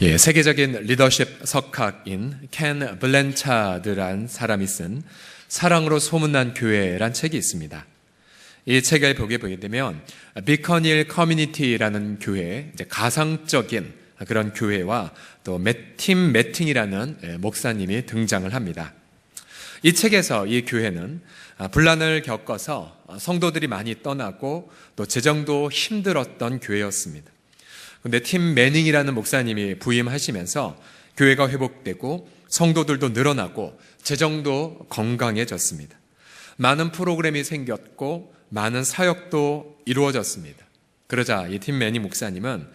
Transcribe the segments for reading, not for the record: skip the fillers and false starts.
세계적인 리더십 석학인 켄 블랜차드란 사람이 쓴 사랑으로 소문난 교회란 책이 있습니다. 이 책을 보게 되면 비커닐 커뮤니티라는 교회, 가상적인 그런 교회와 또 팀 매팅이라는 목사님이 등장을 합니다. 이 책에서 이 교회는 분란을 겪어서 성도들이 많이 떠나고 또 재정도 힘들었던 교회였습니다. 그런데 팀 매닝이라는 목사님이 부임하시면서 교회가 회복되고 성도들도 늘어나고 재정도 건강해졌습니다. 많은 프로그램이 생겼고 많은 사역도 이루어졌습니다. 그러자 이 팀 매닝 목사님은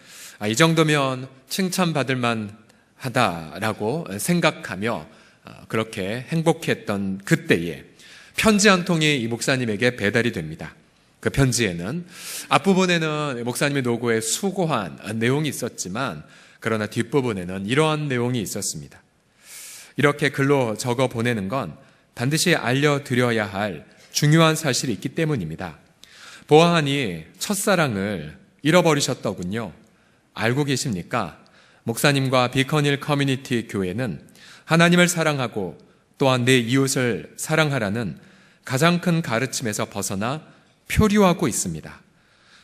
이 정도면 칭찬받을 만하다라고 생각하며 그렇게 행복했던 그때에 편지 한 통이 이 목사님에게 배달이 됩니다. 그 편지에는 앞부분에는 목사님의 노고에 수고한 내용이 있었지만 그러나 뒷부분에는 이러한 내용이 있었습니다. 이렇게 글로 적어 보내는 건 반드시 알려드려야 할 중요한 사실이 있기 때문입니다. 보아하니 첫사랑을 잃어버리셨더군요. 알고 계십니까? 목사님과 비커닐 커뮤니티 교회는 하나님을 사랑하고 또한 내 이웃을 사랑하라는 가장 큰 가르침에서 벗어나 표류하고 있습니다.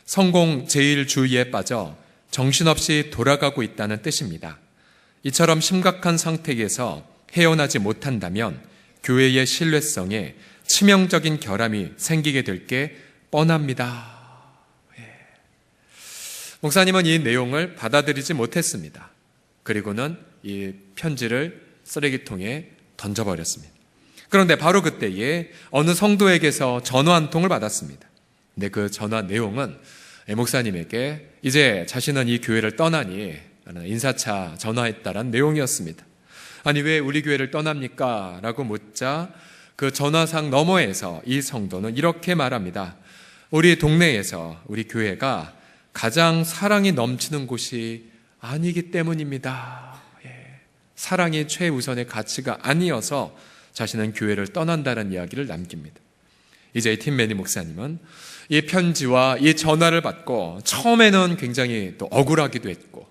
성공 제일주의에 빠져 정신없이 돌아가고 있다는 뜻입니다. 이처럼 심각한 상태에서 헤어나지 못한다면 교회의 신뢰성에 치명적인 결함이 생기게 될 게 뻔합니다. 목사님은 이 내용을 받아들이지 못했습니다. 그리고는 이 편지를 쓰레기통에 던져버렸습니다. 그런데 바로 그때에 어느 성도에게서 전화 한 통을 받았습니다. 근데 그 전화 내용은 목사님에게 이제 자신은 이 교회를 떠나니 인사차 전화했다라는 내용이었습니다. 아니 왜 우리 교회를 떠납니까? 라고 묻자 그 전화상 너머에서 이 성도는 이렇게 말합니다. 우리 동네에서 우리 교회가 가장 사랑이 넘치는 곳이 아니기 때문입니다. 사랑이 최우선의 가치가 아니어서 자신은 교회를 떠난다는 이야기를 남깁니다. 이제 팀 매니 목사님은 이 편지와 이 전화를 받고 처음에는 굉장히 또 억울하기도 했고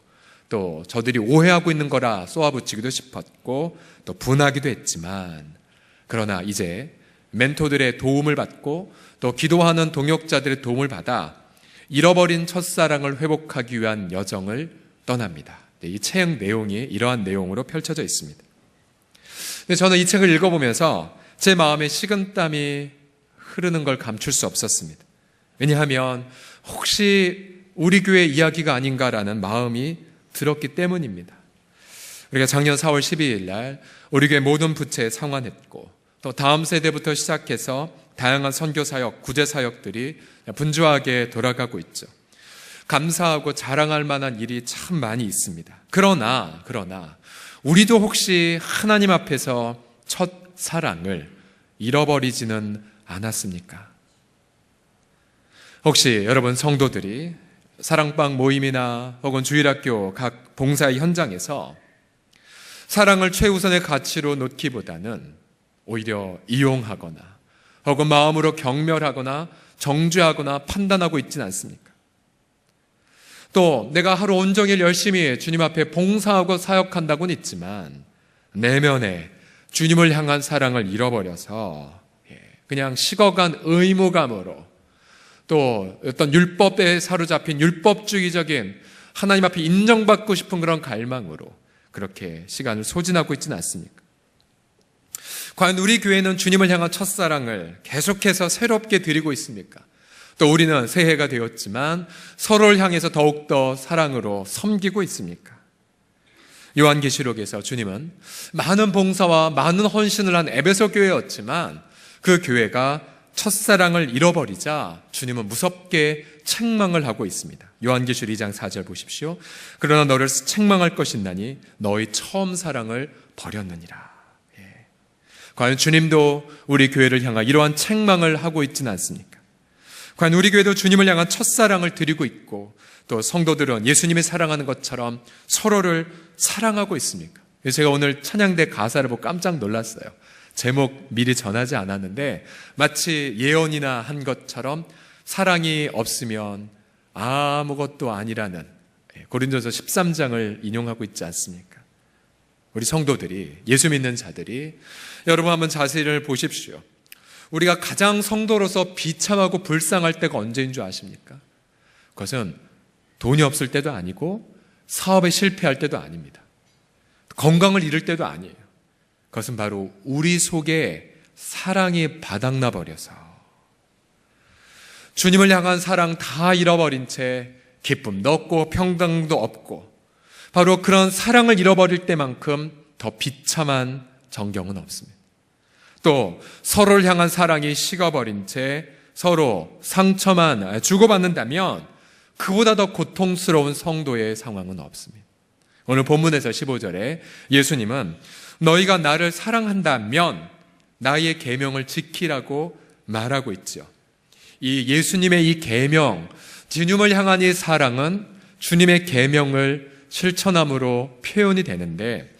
또 저들이 오해하고 있는 거라 쏘아붙이기도 싶었고 또 분하기도 했지만 그러나 이제 멘토들의 도움을 받고 또 기도하는 동역자들의 도움을 받아 잃어버린 첫사랑을 회복하기 위한 여정을 떠납니다. 이 책 내용이 이러한 내용으로 펼쳐져 있습니다. 저는 이 책을 읽어보면서 제 마음에 식은땀이 흐르는 걸 감출 수 없었습니다. 왜냐하면 혹시 우리 교회 이야기가 아닌가라는 마음이 들었기 때문입니다. 우리가 작년 4월 12일 날 우리 교회 모든 부채에 상환했고 또 다음 세대부터 시작해서 다양한 선교사역, 구제사역들이 분주하게 돌아가고 있죠. 감사하고 자랑할 만한 일이 참 많이 있습니다. 그러나 우리도 혹시 하나님 앞에서 첫 사랑을 잃어버리지는 않았습니까? 혹시 여러분 성도들이 사랑방 모임이나 혹은 주일학교 각 봉사의 현장에서 사랑을 최우선의 가치로 놓기보다는 오히려 이용하거나 혹은 마음으로 경멸하거나 정죄하거나 판단하고 있지는 않습니까? 또 내가 하루 온종일 열심히 주님 앞에 봉사하고 사역한다고는 있지만 내면에 주님을 향한 사랑을 잃어버려서 그냥 식어간 의무감으로 또 어떤 율법에 사로잡힌 율법주의적인 하나님 앞에 인정받고 싶은 그런 갈망으로 그렇게 시간을 소진하고 있지는 않습니까? 과연 우리 교회는 주님을 향한 첫사랑을 계속해서 새롭게 드리고 있습니까? 또 우리는 새해가 되었지만 서로를 향해서 더욱더 사랑으로 섬기고 있습니까? 요한계시록에서 주님은 많은 봉사와 많은 헌신을 한 에베소 교회였지만 그 교회가 첫사랑을 잃어버리자 주님은 무섭게 책망을 하고 있습니다. 요한계시록 2장 4절 보십시오. 그러나 너를 책망할 것이나니 너희 처음 사랑을 버렸느니라. 과연 주님도 우리 교회를 향한 이러한 책망을 하고 있지는 않습니까? 과연 우리 교회도 주님을 향한 첫사랑을 드리고 있고 또 성도들은 예수님이 사랑하는 것처럼 서로를 사랑하고 있습니까? 제가 오늘 찬양대 가사를 보고 깜짝 놀랐어요. 제목 미리 전하지 않았는데 마치 예언이나 한 것처럼 사랑이 없으면 아무것도 아니라는 고린도서 13장을 인용하고 있지 않습니까? 우리 성도들이, 예수 믿는 자들이, 여러분 한번 자세를 보십시오. 우리가 가장 성도로서 비참하고 불쌍할 때가 언제인 줄 아십니까? 그것은 돈이 없을 때도 아니고 사업에 실패할 때도 아닙니다. 건강을 잃을 때도 아니에요. 그것은 바로 우리 속에 사랑이 바닥나 버려서 주님을 향한 사랑 다 잃어버린 채 기쁨도 없고 평강도 없고, 바로 그런 사랑을 잃어버릴 때만큼 더 비참한 정경은 없습니다. 또 서로를 향한 사랑이 식어버린 채 서로 상처만 주고받는다면 그보다 더 고통스러운 성도의 상황은 없습니다. 오늘 본문에서 15절에 예수님은 너희가 나를 사랑한다면 나의 계명을 지키라고 말하고 있죠. 이 예수님의 이 계명, 주님을 향한 이 사랑은 주님의 계명을 실천함으로 표현이 되는데,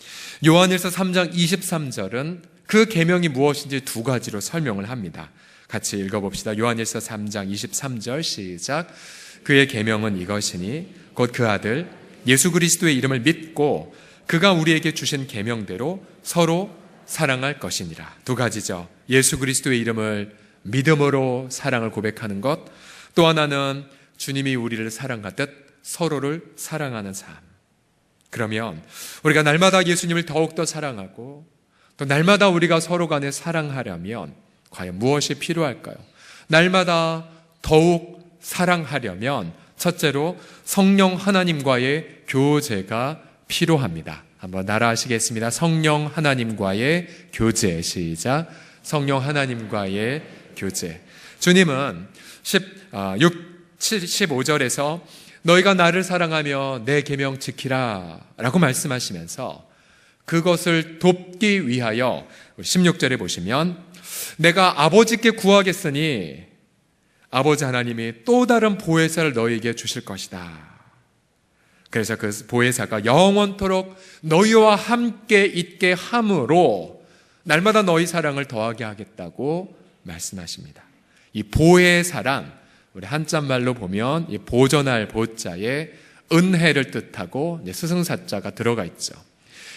요한일서 3장 23절은 그 계명이 무엇인지 두 가지로 설명을 합니다. 같이 읽어봅시다. 요한일서 3장 23절 시작. 그의 계명은 이것이니 곧 그 아들 예수 그리스도의 이름을 믿고 그가 우리에게 주신 계명대로 서로 사랑할 것이니라. 두 가지죠. 예수 그리스도의 이름을 믿음으로 사랑을 고백하는 것, 또 하나는 주님이 우리를 사랑하듯 서로를 사랑하는 삶. 그러면 우리가 날마다 예수님을 더욱더 사랑하고 또 날마다 우리가 서로 간에 사랑하려면 과연 무엇이 필요할까요? 날마다 더욱 사랑하려면 첫째로 성령 하나님과의 교제가 필요합니다. 한번 따라하시겠습니다. 성령 하나님과의 교제. 시작. 성령 하나님과의 교제. 주님은 15절에서 너희가 나를 사랑하며 내 계명 지키라 라고 말씀하시면서 그것을 돕기 위하여 16절에 보시면 내가 아버지께 구하겠으니 아버지 하나님이 또 다른 보혜사를 너희에게 주실 것이다. 그래서 그 보혜사가 영원토록 너희와 함께 있게 함으로 날마다 너희 사랑을 더하게 하겠다고 말씀하십니다. 이 보혜사란 우리 한자말로 보면 이 보존할 보자에 은혜를 뜻하고 스승사자가 들어가 있죠.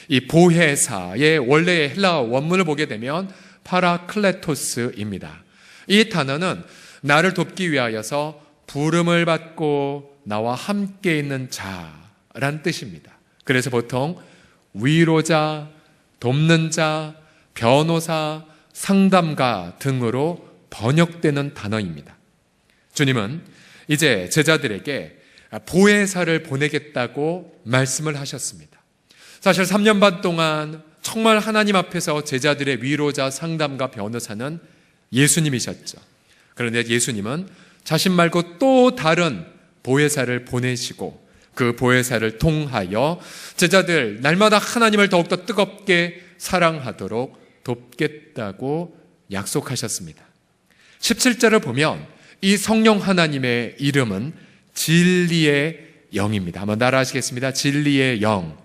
이 보혜사의 원래의 헬라어 원문을 보게 되면 파라클레토스입니다. 이 단어는 나를 돕기 위하여서 부름을 받고 나와 함께 있는 자란 뜻입니다. 그래서 보통 위로자, 돕는 자, 변호사, 상담가 등으로 번역되는 단어입니다. 주님은 이제 제자들에게 보혜사를 보내겠다고 말씀을 하셨습니다. 사실 3년 반 동안 정말 하나님 앞에서 제자들의 위로자, 상담가, 변호사는 예수님이셨죠. 그런데 예수님은 자신 말고 또 다른 보혜사를 보내시고 그 보혜사를 통하여 제자들 날마다 하나님을 더욱더 뜨겁게 사랑하도록 돕겠다고 약속하셨습니다. 17절을 보면 이 성령 하나님의 이름은 진리의 영입니다. 한번 따라하시겠습니다. 진리의 영.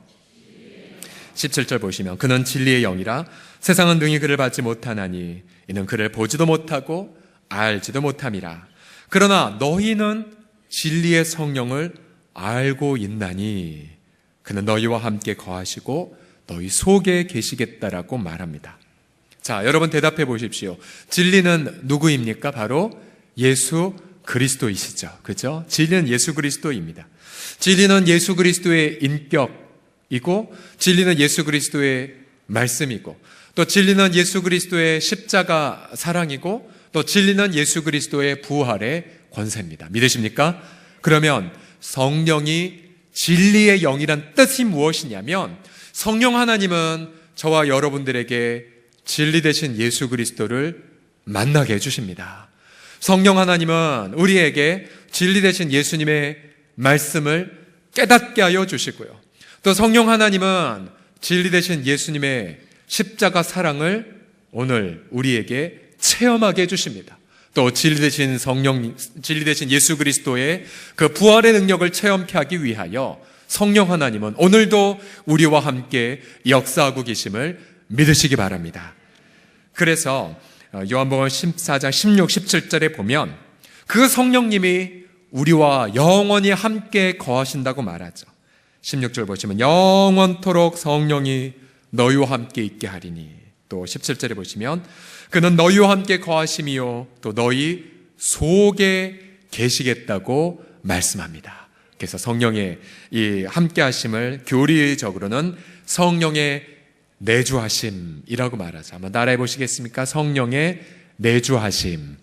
17절 보시면 그는 진리의 영이라 세상은 능히 그를 받지 못하나니 이는 그를 보지도 못하고 알지도 못함이라. 그러나 너희는 진리의 성령을 알고 있나니 그는 너희와 함께 거하시고 너희 속에 계시겠다라고 말합니다. 자, 여러분 대답해 보십시오. 진리는 누구입니까? 바로 예수 그리스도이시죠. 그죠? 진리는 예수 그리스도입니다. 진리는 예수 그리스도의 인격이고 진리는 예수 그리스도의 말씀이고 또 진리는 예수 그리스도의 십자가 사랑이고 또 진리는 예수 그리스도의 부활의 권세입니다. 믿으십니까? 그러면 성령이 진리의 영이란 뜻이 무엇이냐면 성령 하나님은 저와 여러분들에게 진리 되신 예수 그리스도를 만나게 해주십니다. 성령 하나님은 우리에게 진리 되신 예수님의 말씀을 깨닫게 하여 주시고요. 또 성령 하나님은 진리 되신 예수님의 십자가 사랑을 오늘 우리에게 체험하게 해주십니다. 또 진리 되신 진리 되신 예수 그리스도의 그 부활의 능력을 체험케 하기 위하여 성령 하나님은 오늘도 우리와 함께 역사하고 계심을 믿으시기 바랍니다. 그래서 요한복음 14장 16, 17절에 보면 그 성령님이 우리와 영원히 함께 거하신다고 말하죠. 16절 보시면 영원토록 성령이 너희와 함께 있게 하리니, 또 17절에 보시면 그는 너희와 함께 거하심이요 또 너희 속에 계시겠다고 말씀합니다. 그래서 성령의 이 함께 하심을 교리적으로는 성령의 내주하심이라고 말하죠. 한번 따라해 보시겠습니까? 성령의 내주하심.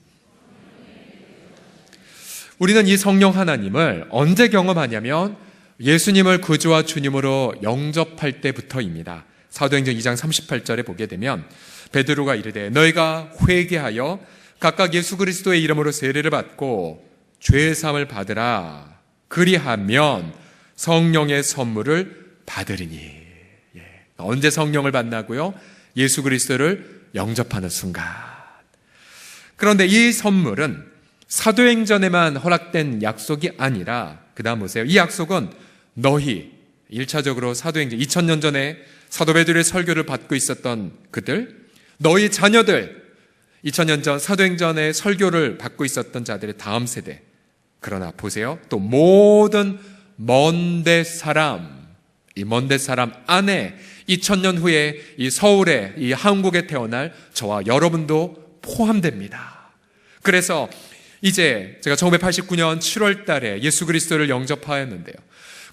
우리는 이 성령 하나님을 언제 경험하냐면 예수님을 구주와 주님으로 영접할 때부터입니다. 사도행전 2장 38절에 보게 되면 베드로가 이르되 너희가 회개하여 각각 예수 그리스도의 이름으로 세례를 받고 죄사함을 받으라. 그리하면 성령의 선물을 받으리니. 언제 성령을 받나고요? 예수 그리스도를 영접하는 순간. 그런데 이 선물은 사도행전에만 허락된 약속이 아니라, 그 다음 보세요. 이 약속은 너희, 1차적으로 사도행전 2000년 전에 사도 베드로의 설교를 받고 있었던 그들, 너희 자녀들, 2000년 전 사도행전의 설교를 받고 있었던 자들의 다음 세대. 그러나 보세요. 또 모든 먼데 사람, 이 먼데 사람 안에 2000년 후에 이 서울에, 이 한국에 태어날 저와 여러분도 포함됩니다. 그래서 이제 제가 1989년 7월 달에 예수 그리스도를 영접하였는데요.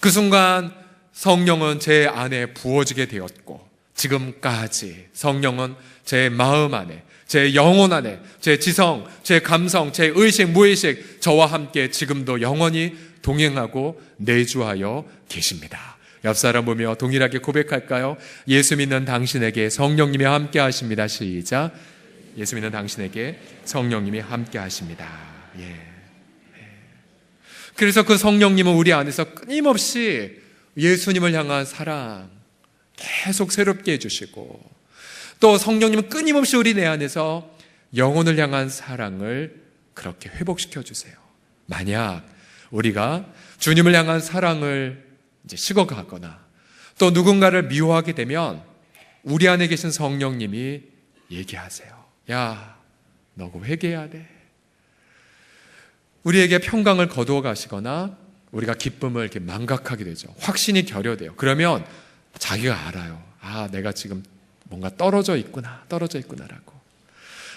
그 순간 성령은 제 안에 부어지게 되었고, 지금까지 성령은 제 마음 안에, 제 영혼 안에, 제 지성, 제 감성, 제 의식, 무의식, 저와 함께 지금도 영원히 동행하고 내주하여 계십니다. 옆 사람 보며 동일하게 고백할까요? 예수 믿는 당신에게 성령님이 함께 하십니다. 시작. 예수 믿는 당신에게 성령님이 함께 하십니다. 예. 그래서 그 성령님은 우리 안에서 끊임없이 예수님을 향한 사랑 계속 새롭게 해주시고, 또 성령님은 끊임없이 우리 내 안에서 영혼을 향한 사랑을 그렇게 회복시켜 주세요. 만약 우리가 주님을 향한 사랑을 이제 식어가거나 또 누군가를 미워하게 되면 우리 안에 계신 성령님이 얘기하세요. 야, 너 그거 회개해야 돼. 우리에게 평강을 거두어 가시거나 우리가 기쁨을 이렇게 망각하게 되죠. 확신이 결여돼요. 그러면 자기가 알아요. 아, 내가 지금 뭔가 떨어져 있구나라고.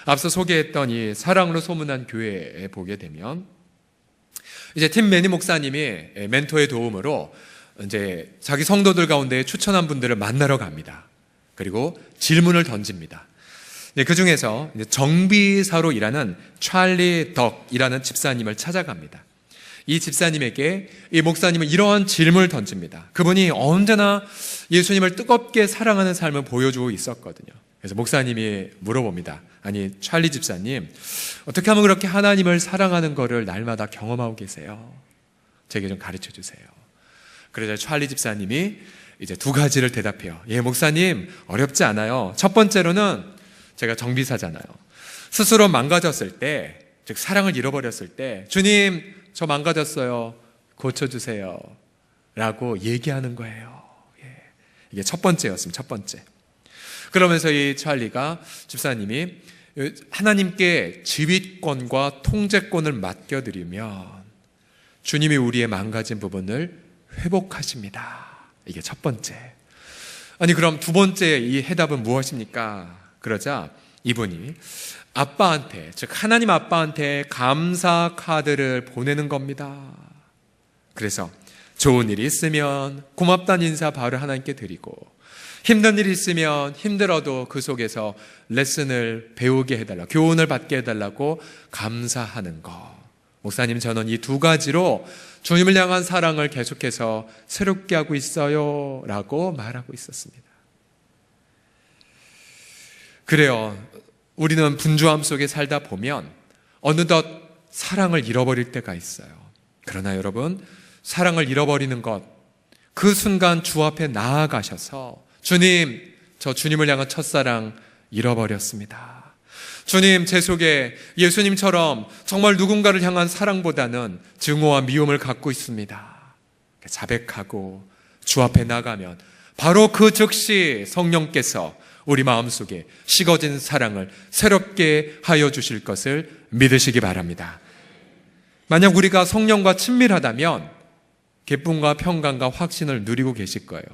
앞서 소개했던 이 사랑으로 소문난 교회에 보게 되면 이제 팀 매니 목사님이 멘토의 도움으로 이제 자기 성도들 가운데 추천한 분들을 만나러 갑니다. 그리고 질문을 던집니다. 그 중에서 정비사로 일하는 찰리 덕이라는 집사님을 찾아갑니다. 이 집사님에게 이 목사님은 이러한 질문을 던집니다. 그분이 언제나 예수님을 뜨겁게 사랑하는 삶을 보여주고 있었거든요. 그래서 목사님이 물어봅니다. 아니, 찰리 집사님, 어떻게 하면 그렇게 하나님을 사랑하는 거를 날마다 경험하고 계세요? 제게 좀 가르쳐 주세요. 그래서 찰리 집사님이 이제 두 가지를 대답해요. 예, 목사님, 어렵지 않아요. 첫 번째로는 제가 정비사잖아요. 스스로 망가졌을 때, 즉 사랑을 잃어버렸을 때, 주님, 저 망가졌어요. 고쳐주세요. 라고 얘기하는 거예요. 예. 이게 첫 번째였습니다. 첫 번째. 그러면서 이 찰리가, 집사님이 하나님께 지휘권과 통제권을 맡겨드리면 주님이 우리의 망가진 부분을 회복하십니다. 이게 첫 번째. 아니, 그럼 두 번째 이 해답은 무엇입니까? 그러자 이분이 아빠한테, 즉 하나님 아빠한테 감사 카드를 보내는 겁니다. 그래서 좋은 일이 있으면 고맙다는 인사 바로 하나님께 드리고, 힘든 일이 있으면 힘들어도 그 속에서 레슨을 배우게 해달라, 교훈을 받게 해달라고 감사하는 것. 목사님, 저는 이 두 가지로 주님을 향한 사랑을 계속해서 새롭게 하고 있어요 라고 말하고 있었습니다. 그래요. 우리는 분주함 속에 살다 보면 어느덧 사랑을 잃어버릴 때가 있어요. 그러나 여러분, 사랑을 잃어버리는 것, 그 순간 주 앞에 나아가셔서 주님, 저 주님을 향한 첫사랑 잃어버렸습니다. 주님, 제 속에 예수님처럼 정말 누군가를 향한 사랑보다는 증오와 미움을 갖고 있습니다. 자백하고 주 앞에 나가면 바로 그 즉시 성령께서 우리 마음속에 식어진 사랑을 새롭게 하여 주실 것을 믿으시기 바랍니다. 만약 우리가 성령과 친밀하다면 기쁨과 평강과 확신을 누리고 계실 거예요.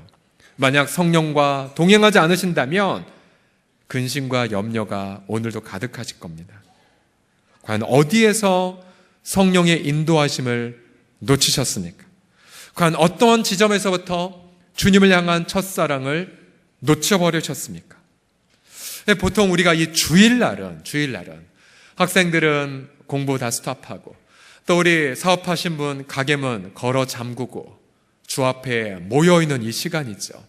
만약 성령과 동행하지 않으신다면 근심과 염려가 오늘도 가득하실 겁니다. 과연 어디에서 성령의 인도하심을 놓치셨습니까? 과연 어떤 지점에서부터 주님을 향한 첫사랑을 놓쳐버리셨습니까? 보통 우리가 이 주일날은 학생들은 공부 다 스톱하고 또 우리 사업하신 분 가게문 걸어 잠그고 주 앞에 모여있는 이 시간이죠.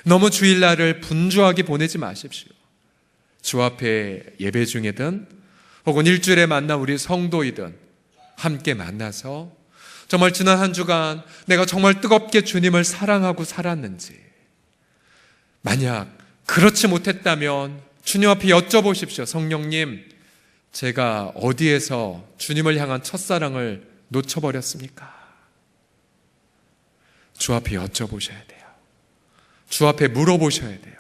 너무 주일날을 분주하게 보내지 마십시오. 주 앞에 예배 중이든 혹은 일주일에 만난 우리 성도이든 함께 만나서 정말 지난 한 주간 내가 정말 뜨겁게 주님을 사랑하고 살았는지, 만약 그렇지 못했다면 주님 앞에 여쭤보십시오. 성령님, 제가 어디에서 주님을 향한 첫사랑을 놓쳐버렸습니까? 주 앞에 여쭤보셔야 돼요. 주 앞에 물어보셔야 돼요.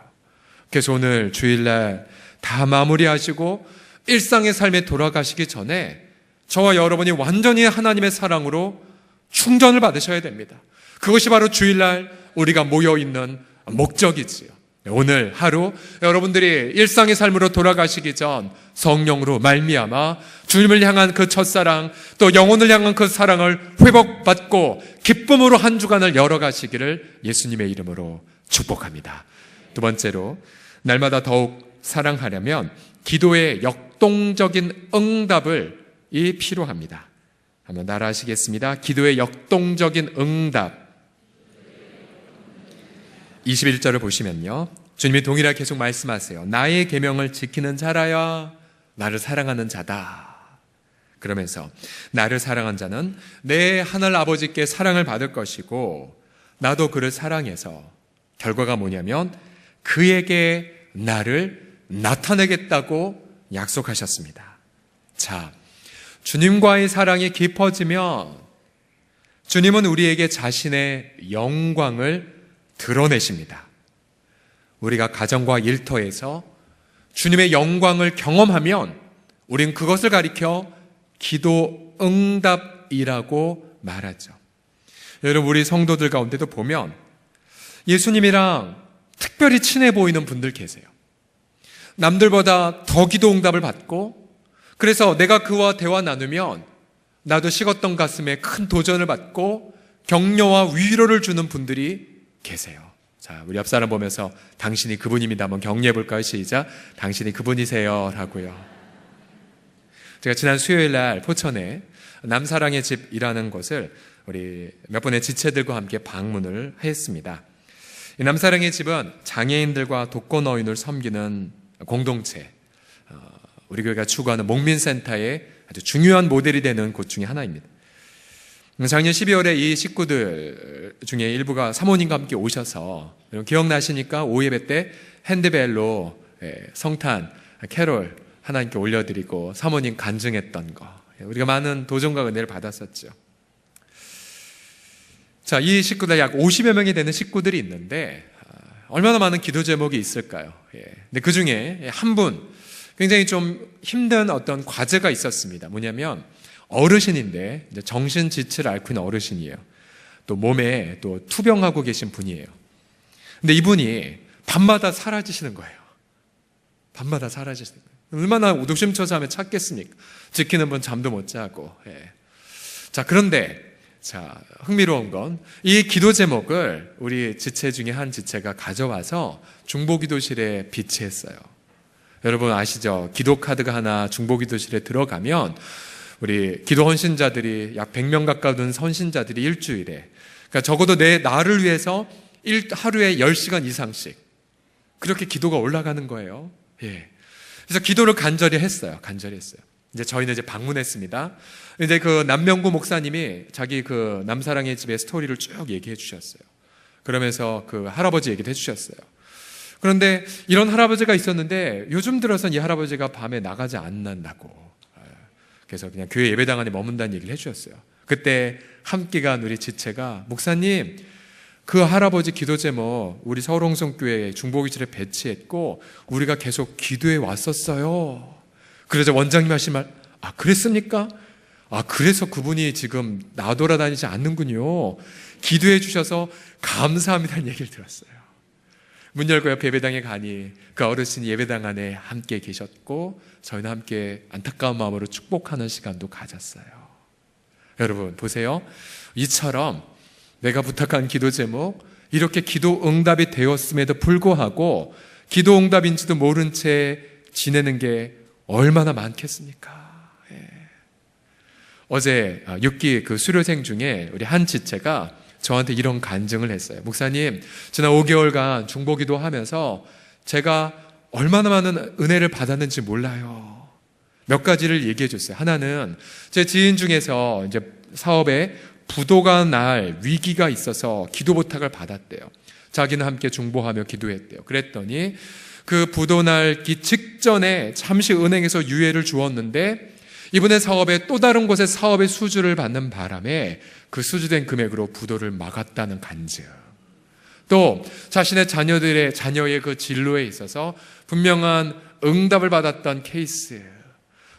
그래서 오늘 주일날 다 마무리하시고 일상의 삶에 돌아가시기 전에 저와 여러분이 완전히 하나님의 사랑으로 충전을 받으셔야 됩니다. 그것이 바로 주일날 우리가 모여있는 목적이지요. 오늘 하루 여러분들이 일상의 삶으로 돌아가시기 전 성령으로 말미암아 주님을 향한 그 첫사랑, 또 영혼을 향한 그 사랑을 회복받고 기쁨으로 한 주간을 열어가시기를 예수님의 이름으로 축복합니다. 두 번째로, 날마다 더욱 사랑하려면 기도의 역동적인 응답이 필요합니다. 한번 따라 하시겠습니다. 기도의 역동적인 응답. 21절을 보시면요, 주님이 동일하게 계속 말씀하세요. 나의 계명을 지키는 자라야 나를 사랑하는 자다. 그러면서 나를 사랑한 자는 내 하늘 아버지께 사랑을 받을 것이고 나도 그를 사랑해서 결과가 뭐냐면 그에게 나를 나타내겠다고 약속하셨습니다. 자, 주님과의 사랑이 깊어지면 주님은 우리에게 자신의 영광을 드러내십니다. 우리가 가정과 일터에서 주님의 영광을 경험하면 우린 그것을 가리켜 기도 응답이라고 말하죠. 여러분, 우리 성도들 가운데도 보면 예수님이랑 특별히 친해 보이는 분들 계세요. 남들보다 더 기도 응답을 받고, 그래서 내가 그와 대화 나누면 나도 식었던 가슴에 큰 도전을 받고 격려와 위로를 주는 분들이 계세요. 자, 우리 옆 사람 보면서 당신이 그분입니다. 한번 격려해 볼까요? 시작. 당신이 그분이세요. 라고요. 제가 지난 수요일 날 포천에 남사랑의 집이라는 곳을 우리 몇 분의 지체들과 함께 방문을 했습니다. 이 남사랑의 집은 장애인들과 독거노인을 섬기는 공동체, 우리 교회가 추구하는 목민센터의 아주 중요한 모델이 되는 곳 중에 하나입니다. 작년 12월에 이 식구들 중에 일부가 사모님과 함께 오셔서, 기억나시니까 오예배 때 핸드벨로 성탄 캐롤 하나님께 올려드리고 사모님 간증했던 거, 우리가 많은 도전과 은혜를 받았었죠. 자, 이 식구들 약 50여 명이 되는 식구들이 있는데 얼마나 많은 기도 제목이 있을까요? 근데 그 중에 한 분 굉장히 좀 힘든 어떤 과제가 있었습니다. 뭐냐면 어르신인데 정신 지체를 앓고 있는 어르신이에요. 또 몸에 또 투병하고 계신 분이에요. 근데 이분이 밤마다 사라지시는 거예요. 밤마다 사라지시는 거예요. 얼마나 노심초사하면 찾겠습니까? 지키는 분 잠도 못 자고. 자, 그런데 자, 흥미로운 건 이 기도 제목을 우리 지체 중에 한 지체가 가져와서 중보기도실에 비치했어요. 여러분 아시죠? 기도 카드가 하나 중보기도실에 들어가면 우리 기도 헌신자들이 약 100명 가까운 헌신자들이 일주일에, 그러니까 적어도 나를 위해서 하루에 10시간 이상씩 그렇게 기도가 올라가는 거예요. 그래서 기도를 간절히 했어요. 이제 저희는 이제 방문했습니다. 이제 그 남명구 목사님이 자기 그 남사랑의 집의 스토리를 쭉 얘기해 주셨어요. 그러면서 그 할아버지 얘기도 해 주셨어요. 그런데 이런 할아버지가 있었는데 요즘 들어서는 이 할아버지가 밤에 나가지 않는다고, 그래서 그냥 교회 예배당 안에 머문다는 얘기를 해주셨어요. 그때 함께 간 우리 지체가, 목사님, 그 할아버지 기도 제목 우리 서울홍성교회 중보기실에 배치했고 우리가 계속 기도해 왔었어요. 그래서 원장님 하신 말, 아, 그랬습니까? 그래서 그분이 지금 나돌아다니지 않는군요. 기도해 주셔서 감사합니다는 얘기를 들었어요. 문 열고 옆에 예배당에 가니 그 어르신이 예배당 안에 함께 계셨고 저희는 함께 안타까운 마음으로 축복하는 시간도 가졌어요. 여러분 보세요. 이처럼 내가 부탁한 기도 제목, 이렇게 기도 응답이 되었음에도 불구하고 기도 응답인지도 모른 채 지내는 게 얼마나 많겠습니까? 어제 6기 그 수료생 중에 우리 한 지체가 저한테 이런 간증을 했어요. 목사님, 지난 5개월간 중보기도 하면서 제가 얼마나 많은 은혜를 받았는지 몰라요. 몇 가지를 얘기해 줬어요. 하나는 제 지인 중에서 이제 사업에 부도가 날 위기가 있어서 기도 부탁을 받았대요. 자기는 함께 중보하며 기도했대요. 그랬더니 그 부도 날기 직전에 잠시 은행에서 유예를 주었는데 이분의 사업에 또 다른 곳에 사업의 수주를 받는 바람에 그 수주된 금액으로 부도를 막았다는 간증. 또 자신의 자녀의 그 진로에 있어서 분명한 응답을 받았던 케이스.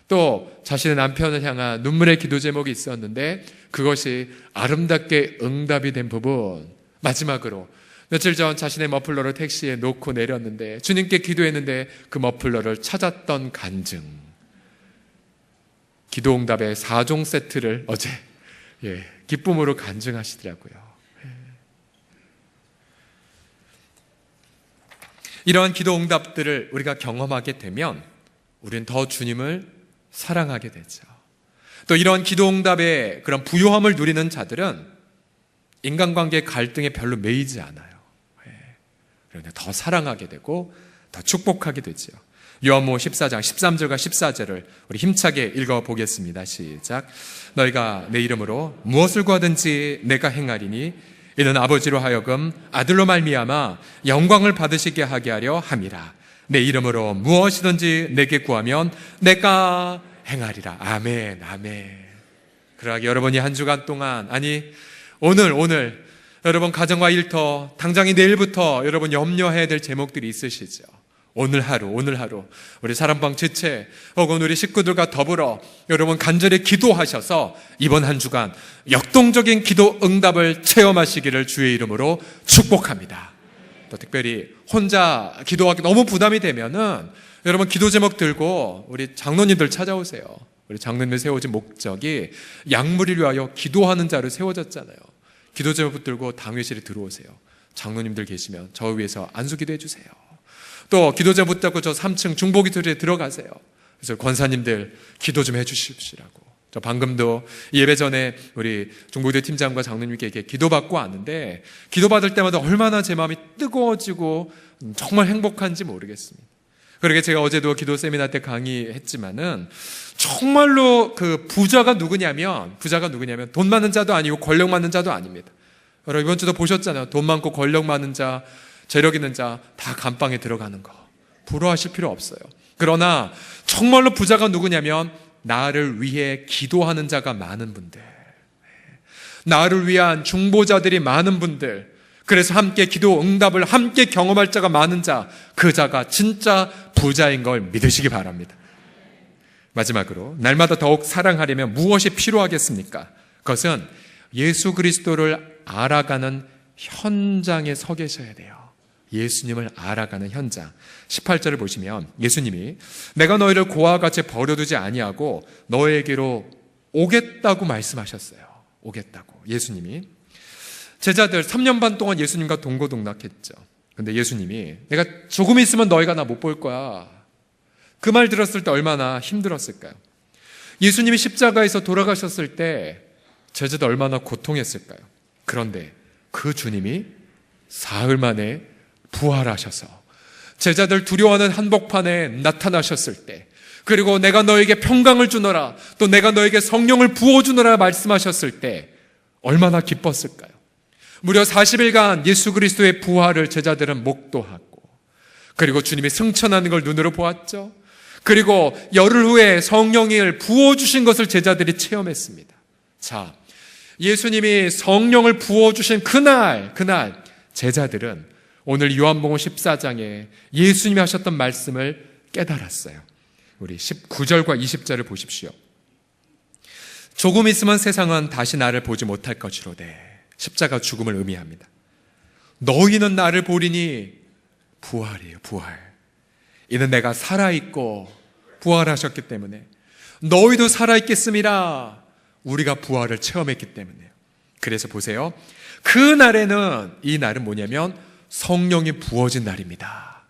또 자신의 남편을 향한 눈물의 기도 제목이 있었는데 그것이 아름답게 응답이 된 부분. 마지막으로 며칠 전 자신의 머플러를 택시에 놓고 내렸는데 주님께 기도했는데 그 머플러를 찾았던 간증. 기도 응답의 4종 세트를 어제 기쁨으로 간증하시더라고요. 이러한 기도 응답들을 우리가 경험하게 되면 우리는 더 주님을 사랑하게 되죠. 또 이러한 기도 응답의 그런 부요함을 누리는 자들은 인간관계 갈등에 별로 매이지 않아요. 그런데 더 사랑하게 되고 더 축복하게 되죠. 요한복음 14장 13절과 14절을 우리 힘차게 읽어보겠습니다. 시작. 너희가 내 이름으로 무엇을 구하든지 내가 행하리니 이는 아버지로 하여금 아들로 말미암아 영광을 받으시게 하게 하려 함이라. 내 이름으로 무엇이든지 내게 구하면 내가 행하리라. 아멘, 아멘. 그러하게 여러분이 한 주간 동안, 아니 오늘 여러분 가정과 일터, 당장이 내일부터 여러분 염려해야 될 제목들이 있으시죠. 오늘 하루 우리 사랑방 지체 혹은 우리 식구들과 더불어 여러분 간절히 기도하셔서 이번 한 주간 역동적인 기도 응답을 체험하시기를 주의 이름으로 축복합니다. 또 특별히 혼자 기도하기 너무 부담이 되면은 여러분 기도 제목 들고 우리 장로님들 찾아오세요. 우리 장로님들 세워진 목적이 약물을 위하여 기도하는 자를 세워졌잖아요. 기도 제목 들고 당회실에 들어오세요. 장로님들 계시면 저 위해서 안수기도 해주세요. 또 기도 제목 붙잡고 저 3층 중보기도에 들어가세요. 그래서 권사님들 기도 좀 해주십시라고. 저 방금도 예배 전에 우리 중보기도 팀장과 장로님께 기도받고 왔는데 기도받을 때마다 얼마나 제 마음이 뜨거워지고 정말 행복한지 모르겠습니다. 그러게 제가 어제도 기도 세미나 때 강의했지만은 정말로 그 부자가 누구냐면 돈 많은 자도 아니고 권력 많은 자도 아닙니다. 여러분 이번 주도 보셨잖아요. 돈 많고 권력 많은 자, 재력 있는 자 다 감방에 들어가는 거. 부러워하실 필요 없어요. 그러나 정말로 부자가 누구냐면 나를 위해 기도하는 자가 많은 분들, 나를 위한 중보자들이 많은 분들, 그래서 함께 기도 응답을 함께 경험할 자가 많은 자, 그 자가 진짜 부자인 걸 믿으시기 바랍니다. 마지막으로 날마다 더욱 사랑하려면 무엇이 필요하겠습니까? 그것은 예수 그리스도를 알아가는 현장에 서 계셔야 돼요. 예수님을 알아가는 현장. 18절을 보시면 예수님이 내가 너희를 고아와 같이 버려두지 아니하고 너에게로 오겠다고 말씀하셨어요. 오겠다고. 예수님이 제자들 3년 반 동안 예수님과 동고동락했죠. 근데 예수님이 내가 조금 있으면 너희가 나 못 볼 거야. 그 말 들었을 때 얼마나 힘들었을까요? 예수님이 십자가에서 돌아가셨을 때 제자들 얼마나 고통했을까요? 그런데 그 주님이 사흘 만에 부활하셔서 제자들 두려워하는 한복판에 나타나셨을 때, 그리고 내가 너에게 평강을 주노라, 또 내가 너에게 성령을 부어주노라 말씀하셨을 때 얼마나 기뻤을까요? 무려 40일간 예수 그리스도의 부활을 제자들은 목도하고, 그리고 주님이 승천하는 걸 눈으로 보았죠. 그리고 열흘 후에 성령을 부어주신 것을 제자들이 체험했습니다. 자, 예수님이 성령을 부어주신 그날 제자들은 오늘 요한복음 14장에 예수님이 하셨던 말씀을 깨달았어요. 우리 19절과 20절을 보십시오. 조금 있으면 세상은 다시 나를 보지 못할 것이로되. 십자가 죽음을 의미합니다. 너희는 나를 보리니 부활이에요. 부활. 이는 내가 살아있고 부활하셨기 때문에 너희도 살아있겠음이라. 우리가 부활을 체험했기 때문에요. 그래서 보세요. 그 날에는, 이 날은 뭐냐면 성령이 부어진 날입니다.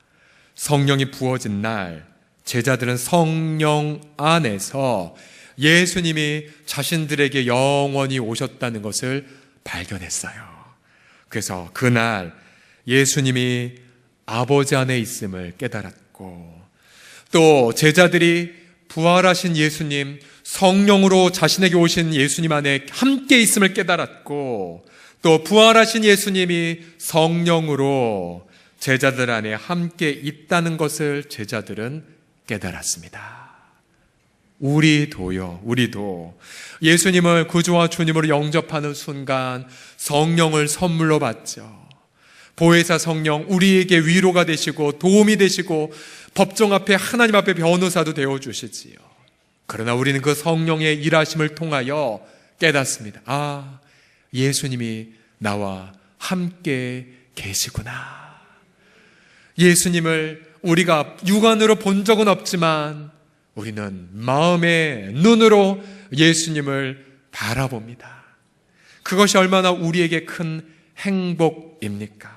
성령이 부어진 날, 제자들은 성령 안에서 예수님이 자신들에게 영원히 오셨다는 것을 발견했어요. 그래서 그날 예수님이 아버지 안에 있음을 깨달았고, 또 제자들이 부활하신 예수님, 성령으로 자신에게 오신 예수님 안에 함께 있음을 깨달았고, 또 부활하신 예수님이 성령으로 제자들 안에 함께 있다는 것을 제자들은 깨달았습니다. 우리도 예수님을 구주와 주님으로 영접하는 순간 성령을 선물로 받죠. 보혜사 성령, 우리에게 위로가 되시고 도움이 되시고 법정 앞에, 하나님 앞에 변호사도 되어주시지요. 그러나 우리는 그 성령의 일하심을 통하여 깨닫습니다. 아, 예수님이 나와 함께 계시구나. 예수님을 우리가 육안으로 본 적은 없지만 우리는 마음의 눈으로 예수님을 바라봅니다. 그것이 얼마나 우리에게 큰 행복입니까?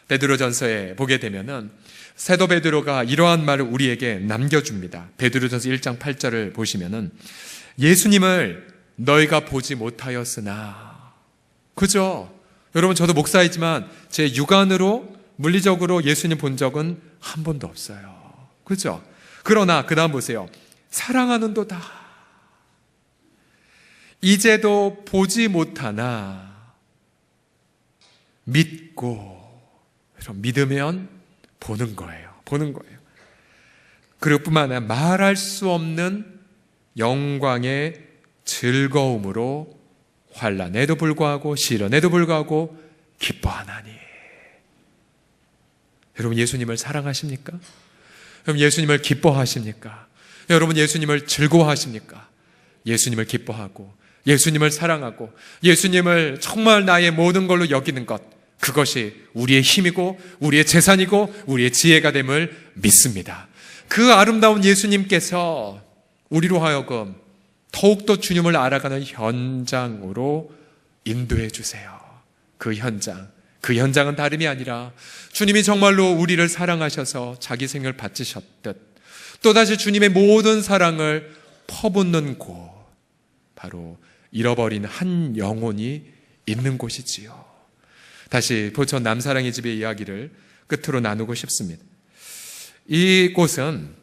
베드로전서에 보게 되면은 사도 베드로가 이러한 말을 우리에게 남겨줍니다. 베드로전서 1장 8절을 보시면은 예수님을 너희가 보지 못하였으나, 그죠? 여러분, 저도 목사이지만 제 육안으로 물리적으로 예수님 본 적은 한 번도 없어요. 그죠? 그러나 그 다음 보세요. 사랑하는도다. 이제도 보지 못하나 믿고, 믿으면 보는 거예요. 보는 거예요. 그리고 뿐만 아니라 말할 수 없는 영광의 즐거움으로 환난에도 불구하고 시련에도 불구하고 기뻐하나니. 여러분, 예수님을 사랑하십니까? 여러분, 예수님을 기뻐하십니까? 여러분, 예수님을 즐거워하십니까? 예수님을 기뻐하고 예수님을 사랑하고 예수님을 정말 나의 모든 걸로 여기는 것, 그것이 우리의 힘이고 우리의 재산이고 우리의 지혜가 됨을 믿습니다. 그 아름다운 예수님께서 우리로 하여금 더욱더 주님을 알아가는 현장으로 인도해 주세요. 그 현장은 다름이 아니라 주님이 정말로 우리를 사랑하셔서 자기 생을 바치셨듯 또다시 주님의 모든 사랑을 퍼붓는 곳, 바로 잃어버린 한 영혼이 있는 곳이지요. 다시 포천 남사랑의 집의 이야기를 끝으로 나누고 싶습니다. 이곳은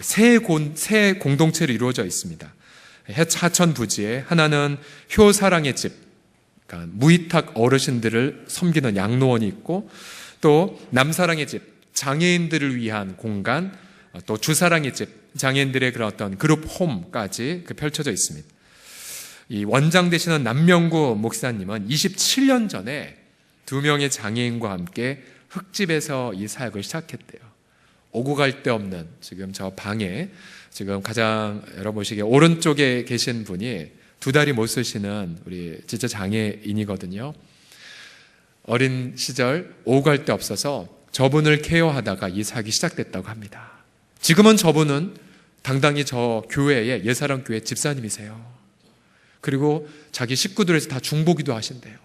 세 공동체로 이루어져 있습니다. 하천 부지에 하나는 효사랑의 집, 그러니까 무위탁 어르신들을 섬기는 양로원이 있고, 또 남사랑의 집, 장애인들을 위한 공간, 또 주사랑의 집, 장애인들의 그런 어떤 그룹 홈까지 펼쳐져 있습니다. 이 원장 되시는 남명구 목사님은 27년 전에 2명의 장애인과 함께 흙집에서 이 사역을 시작했대요. 오고 갈 데 없는, 지금 저 방에 지금 가장 여러분 보시기에 오른쪽에 계신 분이 2다리 못 쓰시는 우리 진짜 장애인이거든요. 어린 시절 오고 갈 데 없어서 저분을 케어하다가 이 사역이 시작됐다고 합니다. 지금은 저분은 당당히 저 교회의 예사랑 교회 집사님이세요. 그리고 자기 식구들에서 다 중보기도 하신대요.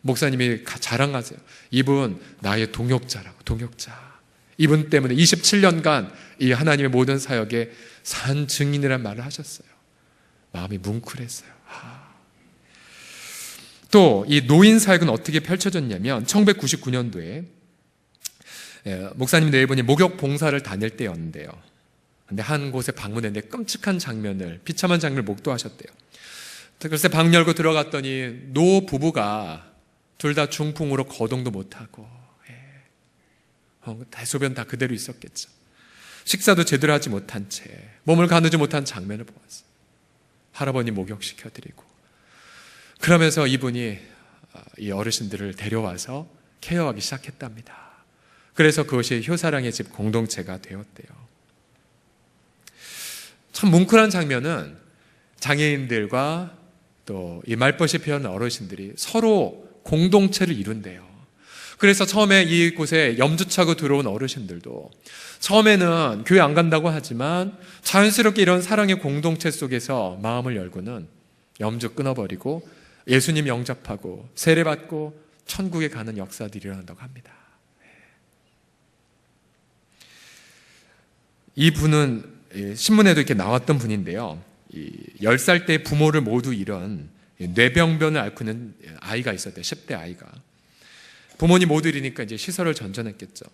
목사님이 자랑하세요. 이분 나의 동역자라고, 동역자. 이분 때문에 27년간 이 하나님의 모든 사역에 산 증인이라는 말을 하셨어요. 마음이 뭉클했어요. 또 이 노인 사역은 어떻게 펼쳐졌냐면 1999년도에 목사님 네 분이 목욕 봉사를 다닐 때였는데요. 근데 한 곳에 방문했는데 끔찍한 장면을, 비참한 장면을 목도하셨대요. 글쎄 방 열고 들어갔더니 노 부부가 둘 다 중풍으로 거동도 못하고 대소변 다 그대로 있었겠죠. 식사도 제대로 하지 못한 채 몸을 가누지 못한 장면을 보았어요. 할아버님 목욕시켜드리고, 그러면서 이분이 이 어르신들을 데려와서 케어하기 시작했답니다. 그래서 그것이 효사랑의 집 공동체가 되었대요. 참 뭉클한 장면은 장애인들과 또 이 말벗이 피하는 어르신들이 서로 공동체를 이룬대요. 그래서 처음에 이곳에 염주차고 들어온 어르신들도 처음에는 교회 안 간다고 하지만 자연스럽게 이런 사랑의 공동체 속에서 마음을 열고는 염주 끊어버리고 예수님 영접하고 세례받고 천국에 가는 역사들이 일어난다고 합니다. 이 분은 신문에도 이렇게 나왔던 분인데요. 10살 때 부모를 모두 잃은 뇌병변을 앓고 있는 아이가 있었대요. 10대 아이가. 부모님 모두 잃으니까 이제 시설을 전전했겠죠.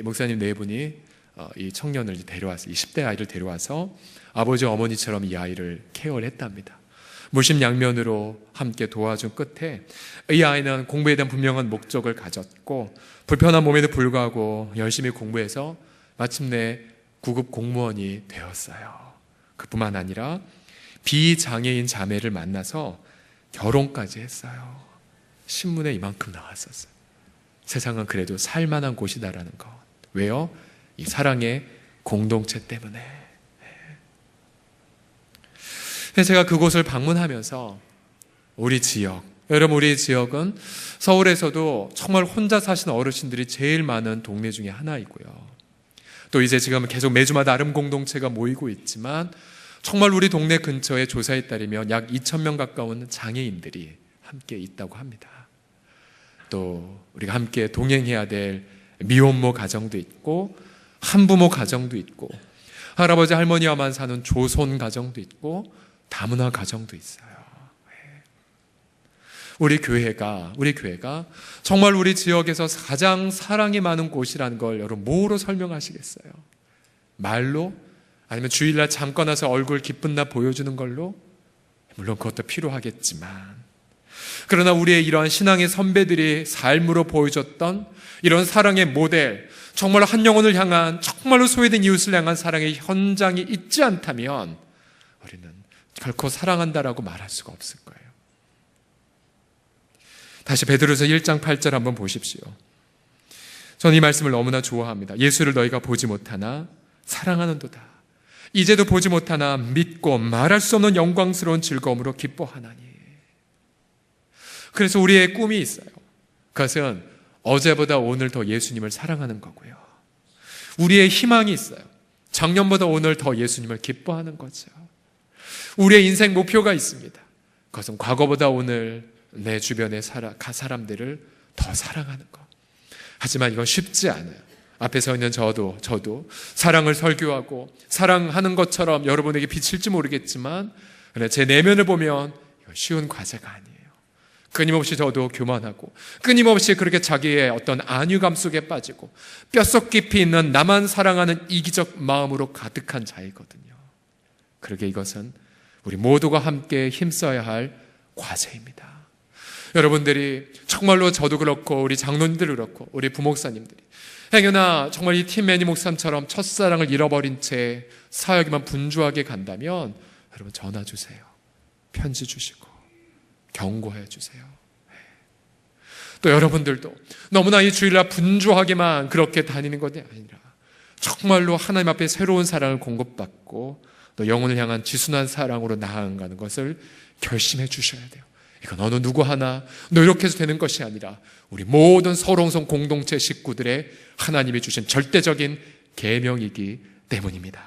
목사님 네 분이 이 청년을 데려와서, 이 10대 아이를 데려와서 아버지 어머니처럼 이 아이를 케어를 했답니다. 물심양면으로 함께 도와준 끝에 이 아이는 공부에 대한 분명한 목적을 가졌고 불편한 몸에도 불구하고 열심히 공부해서 마침내 9급 공무원이 되었어요. 그뿐만 아니라 비장애인 자매를 만나서 결혼까지 했어요. 신문에 이만큼 나왔었어요. 세상은 그래도 살만한 곳이다라는 것. 왜요? 이 사랑의 공동체 때문에. 제가 그곳을 방문하면서 우리 지역, 여러분 우리 지역은 서울에서도 정말 혼자 사시는 어르신들이 제일 많은 동네 중에 하나이고요. 또 이제 지금 계속 매주마다 아름 공동체가 모이고 있지만 정말 우리 동네 근처에 조사에 따르면 약 2,000명 가까운 장애인들이 함께 있다고 합니다. 또 우리가 함께 동행해야 될 미혼모 가정도 있고 한부모 가정도 있고 할아버지 할머니와만 사는 조손 가정도 있고 다문화 가정도 있어요. 우리 교회가 정말 우리 지역에서 가장 사랑이 많은 곳이라는 걸 여러분 뭐로 설명하시겠어요? 말로? 아니면 주일날 잠깐 와서 얼굴 기쁜 날 보여주는 걸로? 물론 그것도 필요하겠지만 그러나 우리의 이러한 신앙의 선배들이 삶으로 보여줬던 이런 사랑의 모델, 정말 한 영혼을 향한, 정말로 소외된 이웃을 향한 사랑의 현장이 있지 않다면 우리는 결코 사랑한다라고 말할 수가 없을 거예요. 다시 베드로서 1장 8절 한번 보십시오. 저는 이 말씀을 너무나 좋아합니다. 예수를 너희가 보지 못하나 사랑하는도다. 이제도 보지 못하나 믿고 말할 수 없는 영광스러운 즐거움으로 기뻐하나니. 그래서 우리의 꿈이 있어요. 그것은 어제보다 오늘 더 예수님을 사랑하는 거고요. 우리의 희망이 있어요. 작년보다 오늘 더 예수님을 기뻐하는 거죠. 우리의 인생 목표가 있습니다. 그것은 과거보다 오늘 내 주변의 사람들을 더 사랑하는 것. 하지만 이건 쉽지 않아요. 앞에 서 있는 저도 사랑을 설교하고 사랑하는 것처럼 여러분에게 비칠지 모르겠지만 제 내면을 보면 이건 쉬운 과제가 아니에요. 끊임없이 저도 교만하고 끊임없이 그렇게 자기의 어떤 안위감 속에 빠지고 뼛속 깊이 있는 나만 사랑하는 이기적 마음으로 가득한 자이거든요. 그러게 이것은 우리 모두가 함께 힘써야 할 과제입니다. 여러분들이 정말로 저도 그렇고 우리 장로님들 그렇고 우리 부목사님들이 행여나 정말 이 팀 매니 목사님처럼 첫사랑을 잃어버린 채 사역에만 분주하게 간다면 여러분 전화 주세요. 편지 주시고 경고해 주세요. 또 여러분들도 너무나 이 주일날 분주하게만 그렇게 다니는 것이 아니라 정말로 하나님 앞에 새로운 사랑을 공급받고 또 영혼을 향한 지순한 사랑으로 나아가는 것을 결심해 주셔야 돼요. 이건 어느 누구 하나 노력해서 되는 것이 아니라 우리 모든 서롱성 공동체 식구들의 하나님이 주신 절대적인 계명이기 때문입니다.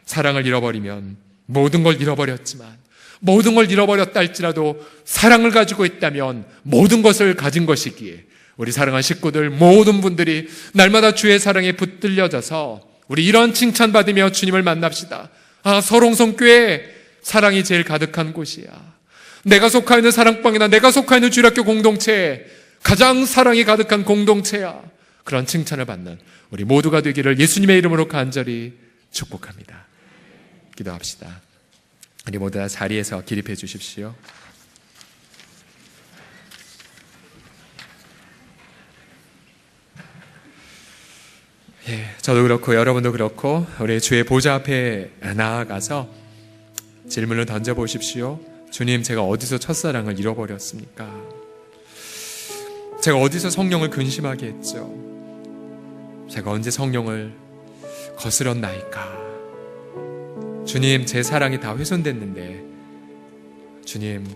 사랑을 잃어버리면 모든 걸 잃어버렸지만 모든 걸 잃어버렸다 할지라도 사랑을 가지고 있다면 모든 것을 가진 것이기에 우리 사랑하는 식구들 모든 분들이 날마다 주의 사랑에 붙들려져서 우리 이런 칭찬받으며 주님을 만납시다. 서롱성교회 사랑이 제일 가득한 곳이야. 내가 속하 있는 사랑방이나 내가 속하 있는 주일학교 공동체 가장 사랑이 가득한 공동체야. 그런 칭찬을 받는 우리 모두가 되기를 예수님의 이름으로 간절히 축복합니다. 기도합시다. 우리 모두 다 자리에서 기립해 주십시오. 저도 그렇고 여러분도 그렇고 우리 주의 보좌 앞에 나아가서 질문을 던져보십시오. 주님, 제가 어디서 첫사랑을 잃어버렸습니까? 제가 어디서 성령을 근심하게 했죠? 제가 언제 성령을 거스렸나이까? 주님, 제 사랑이 다 훼손됐는데 주님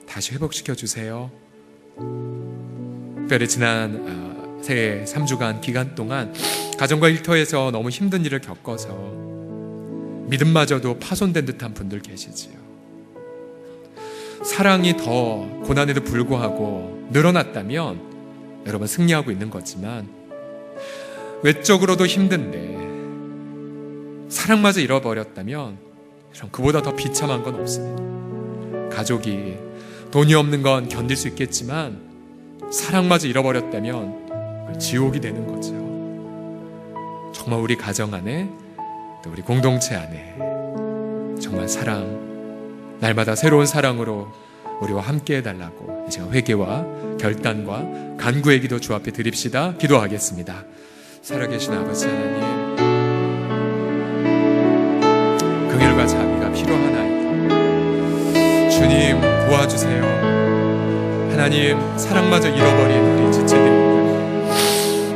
다시 회복시켜 주세요. 특별히 지난 새해 3주간 기간 동안 가정과 일터에서 너무 힘든 일을 겪어서 믿음마저도 파손된 듯한 분들 계시지요. 사랑이 더 고난에도 불구하고 늘어났다면 여러분 승리하고 있는 거지만, 외적으로도 힘든데 사랑마저 잃어버렸다면 그보다 더 비참한 건 없습니다. 가족이 돈이 없는 건 견딜 수 있겠지만 사랑마저 잃어버렸다면 지옥이 되는 거죠. 정말 우리 가정 안에, 또 우리 공동체 안에 정말 사랑, 날마다 새로운 사랑으로 우리와 함께 해달라고 이 시간 회개와 결단과 간구의 기도 주 앞에 드립시다. 기도하겠습니다. 살아계신 아버지 하나님, 긍휼과 자비가 필요하나이다. 주님 도와주세요. 하나님, 사랑마저 잃어버린 우리 지체들입니다.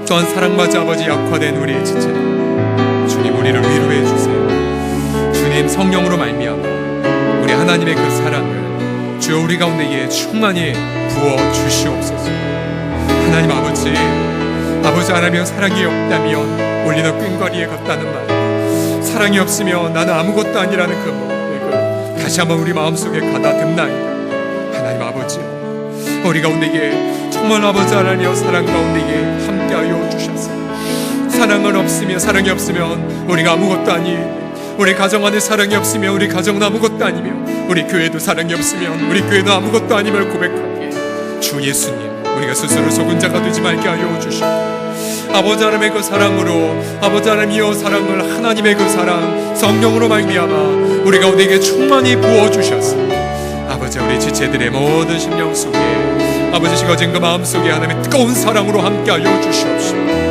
또한 사랑마저 아버지 약화된 우리 지체들, 주님 우리를 위로해 주세요. 주님 성령으로 말미암아 우리 하나님의 그 사랑을 주여 우리 가운데에 충만히 부어 주시옵소서. 하나님 아버지 하나님의 사랑이 없다면 우리는 꽹과리에 같다는 말, 사랑이 없으면 나는 아무것도 아니라는 그 다시 한번 우리 마음속에 가다듬나이다. 하나님 아버지, 우리 가운데에 정말 아버지 하나님의 사랑 가운데에 함께하여 주셨어요. 사랑이 없으면 우리가 아무것도 아니에요. 우리 가정 안에 사랑이 없으면 우리 가정은 아무것도 아니며, 우리 교회도 사랑이 없으면 우리 교회도 아무것도 아님을 고백하기에 주 예수님, 우리가 스스로 속은 자가 되지 말게 하여 주시고, 아버지 하나님의 그 사랑으로, 아버지 하나님이여 사랑을 하나님의 그 사랑 성령으로 말미암아 우리 가운데에게 충만히 부어주셨어. 아버지, 우리 지체들의 모든 심령 속에, 아버지 식어진 그 마음 속에 하나님의 뜨거운 사랑으로 함께하여 주시옵시고,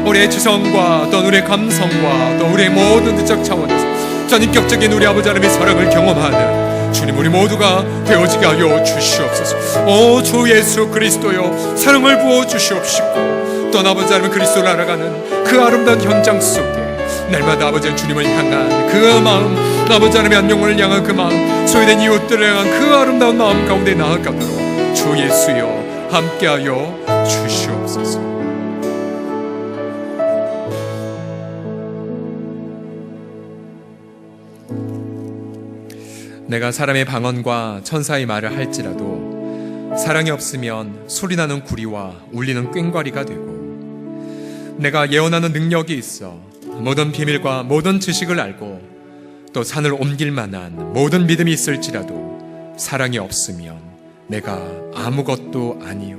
우리의 지성과 또 우리의 감성과 또 우리의 모든 지적 차원에서 전인격적인 우리 아버지 하나님의 사랑을 경험하는 주님, 우리 모두가 되어지게 하여 주시옵소서. 오 주 예수 그리스도여, 사랑을 부어 주시옵시고, 또 아버지 하나님 그리스도를 알아가는 그 아름다운 현장 속에 날마다 아버지 주님을 향한 그 마음, 아버지 하나님의 한 영혼을 향한 그 마음, 소외된 이웃들을 향한 그 아름다운 마음 가운데 나아가도록 주 예수여 함께하여 주시옵소서. 내가 사람의 방언과 천사의 말을 할지라도 사랑이 없으면 소리나는 구리와 울리는 꽹과리가 되고, 내가 예언하는 능력이 있어 모든 비밀과 모든 지식을 알고 또 산을 옮길 만한 모든 믿음이 있을지라도 사랑이 없으면 내가 아무것도 아니요.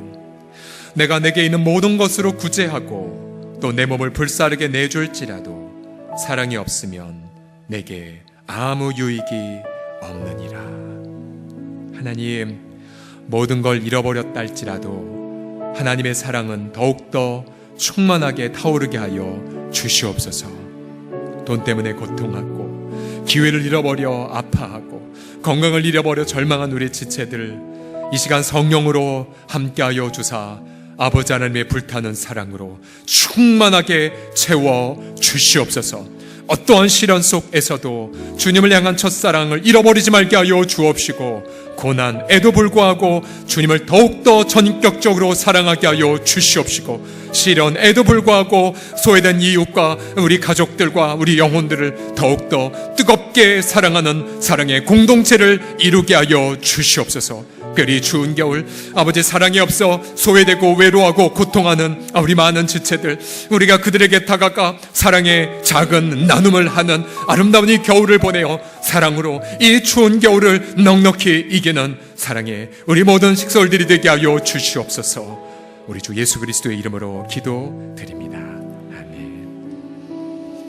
내가 내게 있는 모든 것으로 구제하고 또 내 몸을 불사르게 내줄지라도 사랑이 없으면 내게 아무 유익이 없느니라. 하나님, 모든 걸 잃어버렸다 할지라도 하나님의 사랑은 더욱더 충만하게 타오르게 하여 주시옵소서. 돈 때문에 고통하고 기회를 잃어버려 아파하고 건강을 잃어버려 절망한 우리 지체들, 이 시간 성령으로 함께하여 주사 아버지 하나님의 불타는 사랑으로 충만하게 채워 주시옵소서. 어떠한 시련 속에서도 주님을 향한 첫사랑을 잃어버리지 말게 하여 주옵시고, 고난에도 불구하고 주님을 더욱더 전격적으로 사랑하게 하여 주시옵시고, 시련에도 불구하고 소외된 이웃과 우리 가족들과 우리 영혼들을 더욱더 뜨겁게 사랑하는 사랑의 공동체를 이루게 하여 주시옵소서. 특별히 추운 겨울 아버지 사랑이 없어 소외되고 외로워하고 고통하는 우리 많은 지체들, 우리가 그들에게 다가가 사랑의 작은 나눔을 하는 아름다운 이 겨울을 보내어 사랑으로 이 추운 겨울을 넉넉히 이기는 사랑의 우리 모든 식솔들이 되게 하여 주시옵소서. 우리 주 예수 그리스도의 이름으로 기도드립니다.